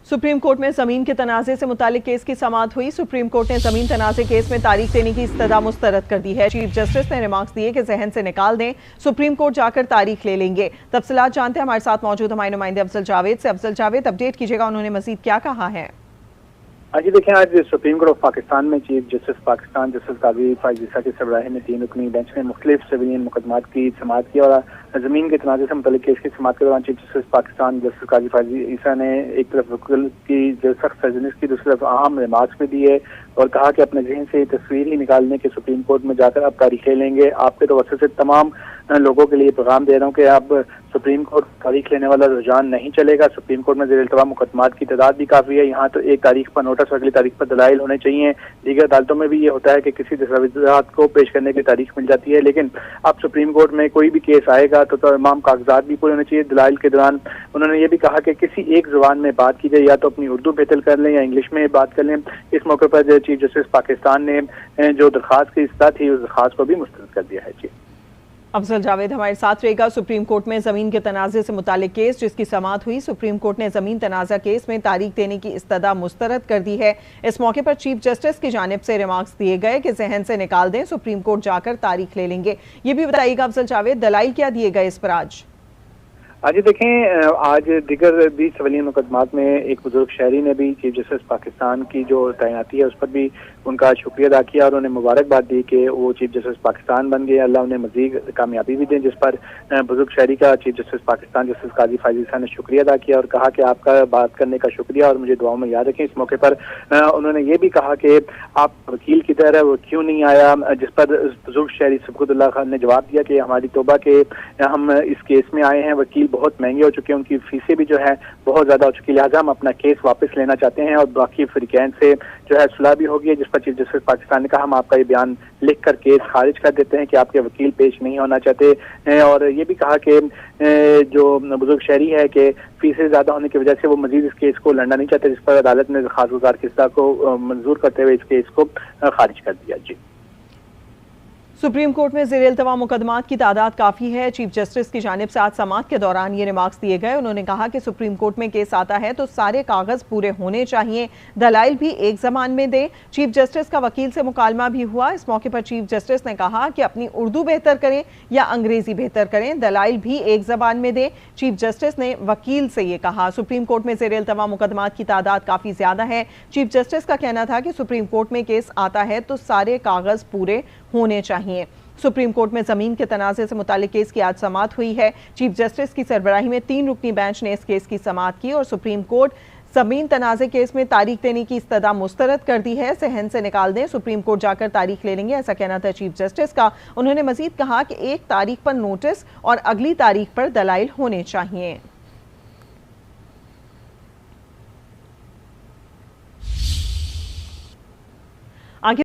Supreme court में जमीन के तनाज़े से मुतालिक केस की समाअत हुई। सुप्रीम कोर्ट ने जमीन तनाज़े केस में तारीख देने की इस्तदा मुस्तरद कर दी है। चीफ जस्टिस ने रिमार्क्स दिए कि जहन से निकाल दें, सुप्रीम कोर्ट जाकर तारीख ले लेंगे। तफसीलात जानते हैं, हमारे साथ मौजूद हमारे नुमाइंदे अफजल जावेद से। अफजल जावेद, अपडेट कीजिएगा, उन्होंने मजीद क्या कहा है? जी देखें, आज सुप्रीम कोर्ट ऑफ पाकिस्तान में चीफ जस्टिस पाकिस्तान जस्टिस काजी फायज ईसा की सरबराही में 3 रुकनी बेंच ने मुख्तलिफ सिविलियन मुकदमात की समाअत की और जमीन के तनाज़े से मुतल्लिक केस की समाअत के दौरान चीफ जस्टिस पाकिस्तान जस्टिस काजी फायज ईसा ने एक तरफ वकील की जो सख्त सर्जनिश की, दूसरी तरफ अहम रिमार्क्स भी दिए और कहा कि अपने जहन से तस्वीर ही निकालने के सुप्रीम कोर्ट में जाकर अब तारीख ले लेंगे। आपके तो वजह से तमाम लोगों के लिए पैगाम दे रहा हूँ कि अब सुप्रीम कोर्ट तारीख लेने वाला रुझान नहीं चलेगा। सुप्रीम कोर्ट में ज़ेर-ए-इल्तवा मुकदमात की तादाद भी काफ़ी है। यहाँ तो एक तारीख पर नोटिस, अगली तारीख पर दलाइल होने चाहिए। दीगर अदालतों में भी ये होता है कि किसी दस्तावेज़ात को पेश करने की तारीख मिल जाती है, लेकिन अब सुप्रीम कोर्ट में कोई भी केस आएगा तो तमाम कागजात भी पूरे होने चाहिए। दलाइल के दौरान उन्होंने ये भी कहा कि किसी एक ज़ुबान में बात की जाए, या तो अपनी उर्दू बेहतर कर लें या इंग्लिश में बात कर लें। इस मौके पर चीफ जस्टिस पाकिस्तान ने जो दरख्वास्त की इस्तदा थी उस दरख्वास्त को भी मुस्तरद कर दिया है। जी, अफजल जावेद हमारे साथ रहेगा। सुप्रीम कोर्ट में जमीन के तनाज़े से मुतालिक केस जिसकी समाअत हुई, सुप्रीम कोर्ट ने जमीन तनाज़ा केस में तारीख देने की इस्तदा मुस्तरद कर दी है। इस मौके पर चीफ जस्टिस की जानिब से रिमार्क्स दिए गए कि जहन से निकाल दें, सुप्रीम कोर्ट जाकर तारीख ले लेंगे। ये भी बताइएगा अफजल जावेद, दलाइल क्या दिए गए इस पर आज? आज देखें, आज दिगर भी सिविलियन मुकदमात में एक बुजुर्ग शहरी ने भी चीफ जस्टिस पाकिस्तान की जो तैनाती है उस पर भी उनका शुक्रिया अदा किया और उन्हें मुबारकबाद दी कि वो चीफ जस्टिस पाकिस्तान बन गए। अल्लाह उन्हें मजीद कामयाबी भी दें, जिस पर बुजुर्ग शहरी का चीफ जस्टिस पाकिस्तान जस्टिस काजी फायज ईसा ने शुक्रिया अदा किया और कहा कि आपका बात करने का शुक्रिया और मुझे दुआओं में याद रखें। इस मौके पर उन्होंने ये भी कहा कि आप वकील की तरह वो क्यों नहीं आया, जिस पर बुजुर्ग शहरी सबकुतुल्लाह खान ने जवाब दिया कि हमारी तौबा के हम इस केस में आए हैं, वकील बहुत महंगे हो चुके हैं, उनकी फीसें भी जो है बहुत ज्यादा हो चुकी है, लिहाजा हम अपना केस वापस लेना चाहते हैं और बाकी फरीकैन से जो है सुलह भी होगी। जिस पर चीफ जस्टिस पाकिस्तान ने कहा हम आपका ये बयान लिख कर केस खारिज कर देते हैं कि आपके वकील पेश नहीं होना चाहते हैं। और ये भी कहा कि जो बुजुर्ग शहरी है कि फीसें ज्यादा होने की वजह से वो मजीद इस केस को लड़ना नहीं चाहते, जिस पर अदालत ने खास गुजार की सजा को मंजूर करते हुए इस केस को खारिज कर दिया। जी, सुप्रीम कोर्ट में ज़ेर-ए-इल्तवा मुकदमात की तादाद काफ़ी है। चीफ जस्टिस की जानिब से आज समाअत के दौरान ये रिमार्क्स दिए गए। उन्होंने कहा कि सुप्रीम कोर्ट में केस आता है तो सारे कागज़ पूरे होने चाहिए, दलाइल भी एक ज़बान में दें। चीफ जस्टिस का वकील से मुकालमा भी हुआ। इस मौके पर चीफ जस्टिस ने कहा कि अपनी उर्दू बेहतर करें या अंग्रेज़ी बेहतर करें, दलाइल भी एक ज़बान में दें। चीफ जस्टिस ने वकील से ये कहा। सुप्रीम कोर्ट में ज़ेर-ए-इल्तवा मुकदमात की तादाद काफ़ी ज़्यादा है। चीफ जस्टिस का कहना था कि सुप्रीम कोर्ट में केस आता है तो सारे कागज़ पूरे होने चाहिए। सुप्रीम कोर्ट में जमीन के तनाज़े से मुतालिक केस की आज समाअत हुई है। चीफ जस्टिस की सरबराही में 3 रुकनी बेंच ने इस केस की समाअत की और सुप्रीम कोर्ट जमीन तनाज़े केस में तारीख देने की इस्तदा मुस्तरद कर दी है। जहन से निकाल दें, सुप्रीम कोर्ट जाकर तारीख ले लेंगे, ऐसा कहना था चीफ जस्टिस का। उन्होंने मजीद कहा कि एक तारीख पर नोटिस और अगली तारीख पर दलाइल होने चाहिए।